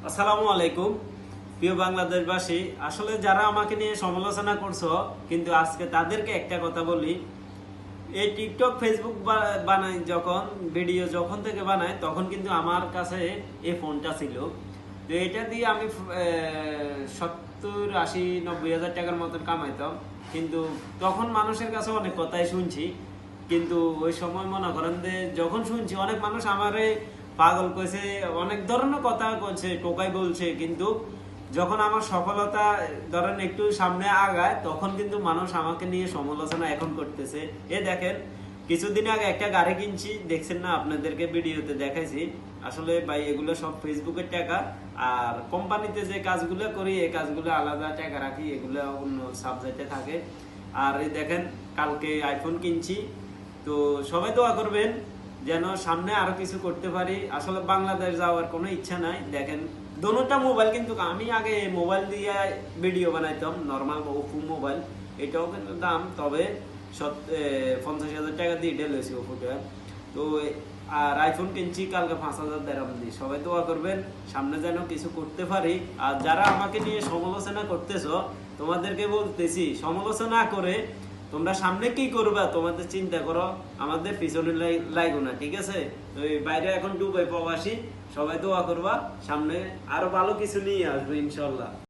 আসসালামু আলাইকুম প্রিয় বাংলাদেশবাসী, আসলে যারা আমাকে নিয়ে সমালোচনা করছো, কিন্তু আজকে তাদেরকে একটা কথা বলি। এই টিকটক ফেসবুক বানাই যখন, ভিডিও যখন থেকে বানাই, তখন কিন্তু আমার কাছে এই ফোনটা ছিল। তো এটা দিয়ে আমি 70, 80, 90 হাজার টাকার মতন কামাইতাম। কিন্তু তখন মানুষের কাছে অনেক কথাই শুনছি, কিন্তু ওই সময় মনে করেন যে যখন শুনছি অনেক মানুষ আমারে পাগল কইছে, অনেক ধরনের কথা কইছে, টোকাই বলছে। কিন্তু যখন আমার সফলতা ধরেন একটু সামনে আগায়, তখন কিন্তু মানুষ আমাকে নিয়ে সমালোচনা এখন করতেছে। এ দেখেন, কিছুদিন আগে একটা গাড়ি কিনছি, দেখছেন না, আপনাদেরকে ভিডিওতে দেখাইছি। আসলে ভাই এগুলো সব ফেসবুকের টাকা, আর কোম্পানিতে যে কাজগুলো করি এই কাজগুলো আলাদা টাকা রাখি, এগুলো অন্য সাবজেক্টে থাকে। আর এই দেখেন, কালকে আইফোন কিনছি। তো সবাই দোয়া করবেন যেন সামনে আরো কিছু করতে পারি। আসলে বাংলাদেশ যাওয়ার কোনো ইচ্ছা নাই। দেখেন, দোনোটা মোবাইল, কিন্তু আমি আগে মোবাইল দিয়ে ভিডিও বানাইতাম, নর্মাল ওপো মোবাইল। এটাও কিন্তু দাম, তবে 50,000 টাকা দিয়ে এটা লইছি ওপোটা। তো আর আইফোন কিনছি কালকে 5,000 দেরাম দিয়ে। সবাই দোয়া করবেন সামনে যেন কিছু করতে পারি। আর যারা আমাকে নিয়ে সমালোচনা করতেছো, তোমাদেরকে বলতেছি, সমালোচনা করে তোমরা সামনে কি করবা তোমাদের চিন্তা করো, আমাদের পিছনে লাগো না, ঠিক আছে? তো এই বাইরে এখন ডুবাই প্রবাসী, সবাই দোয়া করবা, সামনে আরো ভালো কিছু নিয়ে আসবে ইনশাল্লাহ।